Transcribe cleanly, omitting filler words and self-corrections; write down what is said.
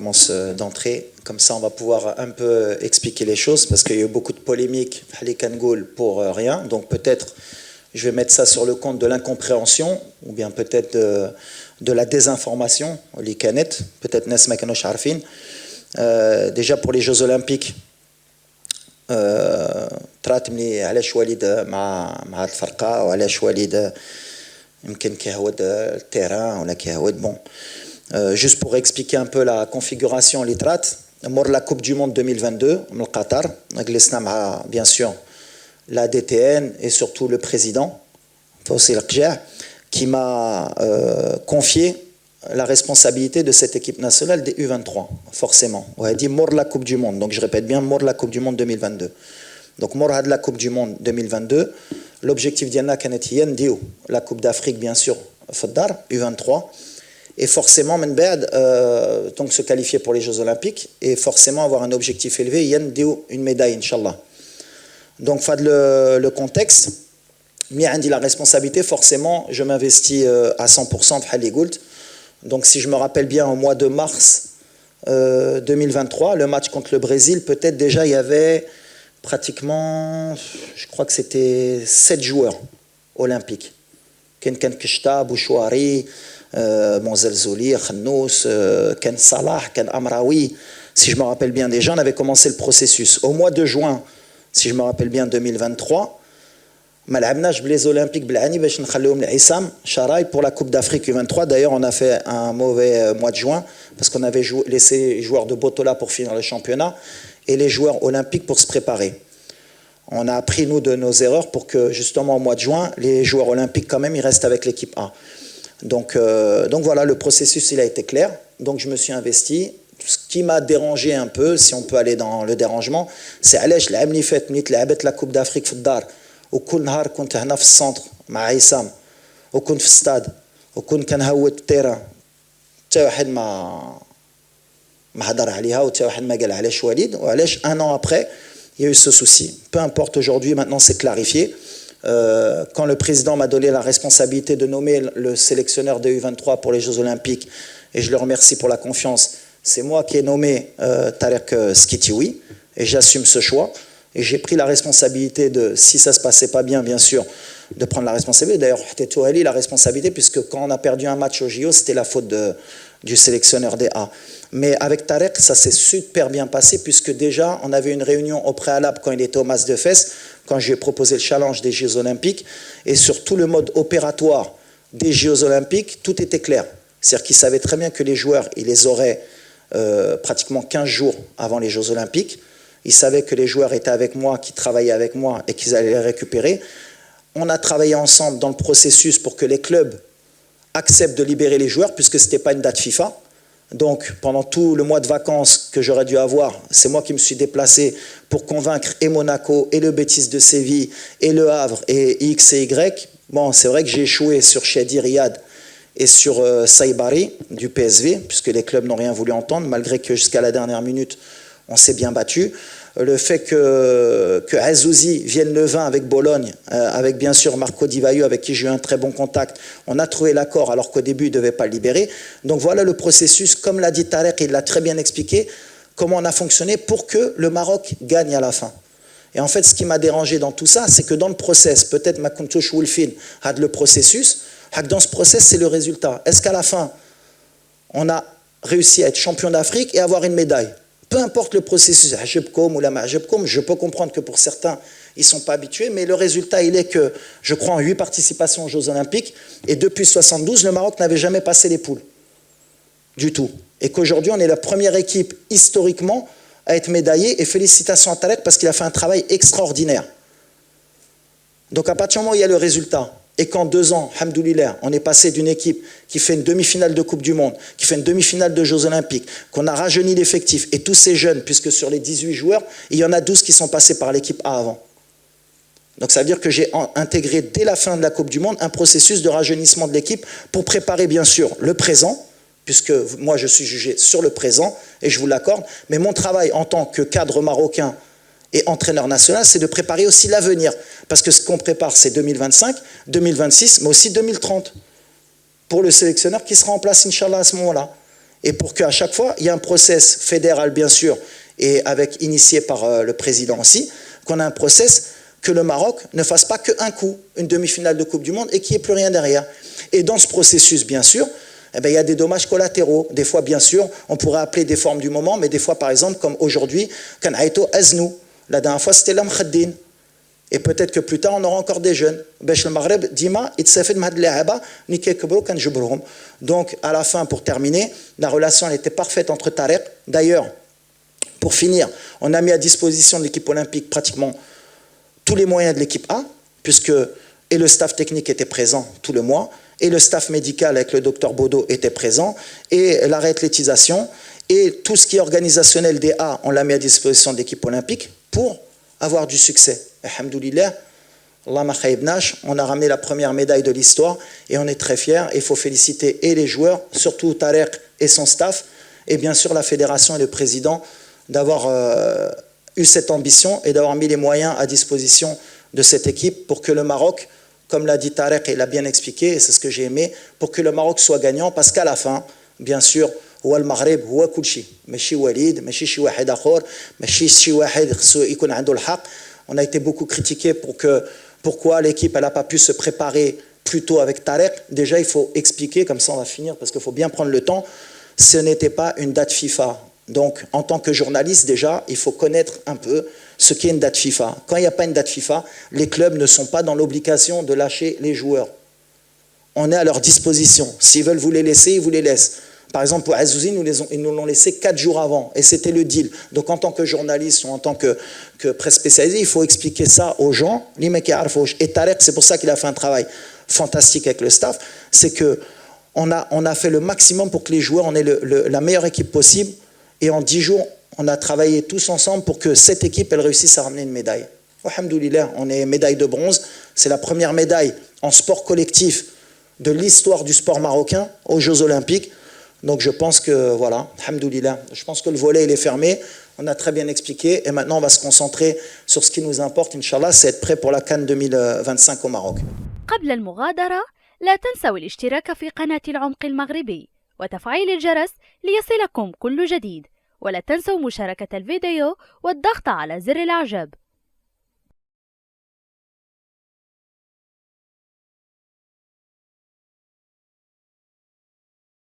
commence d'entrée. Comme ça, on va pouvoir un peu expliquer les choses parce qu'il y a eu beaucoup de polémiques pour rien. Donc peut-être, je vais mettre ça sur le compte de l'incompréhension ou bien peut-être de la désinformation, peut-être Nesma Kanosh Arfin. Déjà pour les Jeux Olympiques, تراتمني علاش والد مع الفرقه وعلاش والد يمكن كيهود التيران ولا كيهود bon. Juste pour expliquer un peu la configuration l'itrat mort la Coupe du monde 2022 au Qatar جلسنا مع bien sûr la DTN et surtout le président Fawzi Al-Qja qui m'a confié la responsabilité de cette équipe nationale des U23, forcément. On a dit mort la Coupe du Monde, donc je répète bien, mort la Coupe du Monde 2022. Donc mort la Coupe du Monde 2022, l'objectif d'Yanna Kanetiyen dit la Coupe d'Afrique, bien sûr, Faddar, U23, et forcément, donc se qualifier pour les Jeux Olympiques, et forcément avoir un objectif élevé, Yann dit une médaille, Inch'Allah. Donc, fad le contexte, Mia dit la responsabilité, forcément, je m'investis à 100% de Haligoult. Donc si je me rappelle bien, au mois de mars 2023, le match contre le Brésil, peut-être déjà il y avait pratiquement, je crois que c'était 7 joueurs olympiques. Ken Kishta, Bouchouari, Monzelzouli, Khnous, Ken Salah, Ken Amraoui. Si je me rappelle bien déjà, on avait commencé le processus. Au mois de juin, si je me rappelle bien, 2023, ما لعبناش بليز اولمبيك بالعاني باش نخليهم لعصام شراي pour la Coupe d'Afrique U23. D'ailleurs, on a fait un mauvais mois de juin parce qu'on avait laissé les joueurs de Botola pour finir le championnat et les joueurs olympiques pour se préparer. On a appris nous de nos erreurs pour que justement au mois de juin, les joueurs olympiques quand même ils restent avec l'équipe A. Donc voilà, le processus il a été clair. Donc je me suis investi. Ce qui m'a dérangé un peu, si on peut aller dans le dérangement, c'est علاش العام اللي فات ملي لعبت la Coupe d'Afrique في الدار وكل نهار كنت هنا في السنتر مع عصام وكنت في الستاد وكنت كنهوت التيران حتى واحد ما هضر عليها وحتى واحد ما قال علاش وليد وعلاش un an après il y a eu ce souci. Peu importe, aujourd'hui maintenant c'est clarifié. Quand le président m'a donné la responsabilité de nommer le sélectionneur des U23 pour les Jeux Olympiques, et je le remercie pour la confiance, c'est moi qui ai nommé Tarek Skitioui et j'assume ce choix. Et j'ai pris la responsabilité de, si ça ne se passait pas bien, bien sûr, de prendre la responsabilité. D'ailleurs, Touali la responsabilité, puisque quand on a perdu un match au JO, c'était la faute du sélectionneur des A. Mais avec Tarek, ça s'est super bien passé, puisque déjà, on avait une réunion au préalable quand il était au Mas de Fès, quand je lui ai proposé le challenge des Jeux Olympiques, et sur tout le mode opératoire des Jeux Olympiques, tout était clair. C'est-à-dire qu'il savait très bien que les joueurs, il les aurait pratiquement 15 jours avant les Jeux Olympiques. Ils savaient que les joueurs étaient avec moi, qui travaillaient avec moi et qu'ils allaient les récupérer. On a travaillé ensemble dans le processus pour que les clubs acceptent de libérer les joueurs puisque ce n'était pas une date FIFA. Donc pendant tout le mois de vacances que j'aurais dû avoir, c'est moi qui me suis déplacé pour convaincre et Monaco et le Betis de Séville et le Havre et X et Y. Bon, c'est vrai que j'ai échoué sur Shadi Riyad et sur Saïbari du PSV puisque les clubs n'ont rien voulu entendre malgré que jusqu'à la dernière minute on s'est bien battu. Le fait que Azouzi vienne le 20 avec Bologne, avec bien sûr Marco Di Vaio, avec qui j'ai eu un très bon contact, on a trouvé l'accord alors qu'au début il ne devait pas le libérer. Donc voilà le processus, comme l'a dit Tarek, il l'a très bien expliqué, comment on a fonctionné pour que le Maroc gagne à la fin. Et en fait, ce qui m'a dérangé dans tout ça, c'est que dans le process, peut-être ma Kuntouch Wolfin a le processus, dans ce process, c'est le résultat. Est-ce qu'à la fin, on a réussi à être champion d'Afrique et avoir une médaille? Peu importe le processus, je peux comprendre que pour certains, ils ne sont pas habitués, mais le résultat, il est que, je crois, en 8 participations aux Jeux Olympiques, et depuis 72, le Maroc n'avait jamais passé les poules, du tout. Et qu'aujourd'hui, on est la première équipe, historiquement, à être médaillée, et félicitations à Tarek, parce qu'il a fait un travail extraordinaire. Donc à partir du moment où il y a le résultat, et qu'en 2 ans, alhamdoulilah, on est passé d'une équipe qui fait une demi-finale de Coupe du Monde, qui fait une demi-finale de Jeux Olympiques, qu'on a rajeuni l'effectif, et tous ces jeunes, puisque sur les 18 joueurs, il y en a 12 qui sont passés par l'équipe A avant. Donc ça veut dire que j'ai intégré dès la fin de la Coupe du Monde un processus de rajeunissement de l'équipe pour préparer bien sûr le présent, puisque moi je suis jugé sur le présent, et je vous l'accorde, mais mon travail en tant que cadre marocain et entraîneur national, c'est de préparer aussi l'avenir. Parce que ce qu'on prépare, c'est 2025, 2026, mais aussi 2030. Pour le sélectionneur qui sera en place, Inch'Allah, à ce moment-là. Et pour qu'à chaque fois, il y ait un process fédéral, bien sûr, et initié par le président aussi, qu'on a un process que le Maroc ne fasse pas qu'un coup, une demi-finale de Coupe du Monde, et qu'il n'y ait plus rien derrière. Et dans ce processus, bien sûr, eh bien, il y a des dommages collatéraux. Des fois, bien sûr, on pourrait appeler des formes du moment, mais des fois, par exemple, comme aujourd'hui, quand Aïto Aznou, la dernière fois, c'était l'Amkhaddin. Et peut-être que plus tard, on aura encore des jeunes. Le Maghreb, Dima, donc, à la fin, pour terminer, la relation elle était parfaite entre Tarek. D'ailleurs, pour finir, on a mis à disposition de l'équipe olympique pratiquement tous les moyens de l'équipe A, et le staff technique était présent tout le mois, et le staff médical avec le docteur Bodo était présent, et la réathlétisation, et tout ce qui est organisationnel des A, on l'a mis à disposition de l'équipe olympique pour avoir du succès. Alhamdoulilah, Allah ma khaybnash, on a ramené la première médaille de l'histoire, et on est très fiers, et il faut féliciter et les joueurs, surtout Tarek et son staff, et bien sûr la fédération et le président, d'avoir eu cette ambition et d'avoir mis les moyens à disposition de cette équipe pour que le Maroc, comme l'a dit Tarek et il l'a bien expliqué, et c'est ce que j'ai aimé, pour que le Maroc soit gagnant, parce qu'à la fin, bien sûr, هو المغرب هو كل شيء ماشي وليد ماشي شي واحد اخر ماشي شي واحد خصو يكون عنده الحق. On a été beaucoup critiqué pourquoi l'équipe n'a pas pu se préparer plus tôt avec Tarek. Déjà, il faut expliquer, comme ça on va finir, parce qu'il faut bien prendre le temps, ce n'était pas une date FIFA. Donc, en tant que journaliste, déjà, il faut connaître un peu ce qu'est une date FIFA. Quand il n'y a pas une date FIFA, les clubs ne sont pas dans l'obligation de lâcher les joueurs. On est à leur disposition. S'ils veulent vous les laisser, ils vous les laissent. Par exemple, pour Azouzi, ils nous l'ont laissé 4 jours avant, et c'était le deal. Donc, en tant que journaliste ou en tant que presse spécialisée, il faut expliquer ça aux gens. Et Tarek, c'est pour ça qu'il a fait un travail fantastique avec le staff, c'est qu'on a fait le maximum pour que les joueurs en aient la meilleure équipe possible. Et en 10 jours, on a travaillé tous ensemble pour que cette équipe, elle réussisse à ramener une médaille. Alhamdoulilah, on est médaille de bronze. C'est la première médaille en sport collectif de l'histoire du sport marocain aux Jeux Olympiques. Donc je pense que, voilà, alhamdoulilah, je pense que le volet, il est fermé. On a très bien expliqué. Et maintenant, on va se concentrer sur ce qui nous importe, Inch'Allah, c'est être prêt pour la CAN 2025 au Maroc. قبل المغادرة، لا تنسوا الاشتراك في قناة العمق المغربي وتفعيل الجرس ليصلكم كل جديد، ولا تنسوا مشاركة الفيديو والضغط على زر الإعجاب.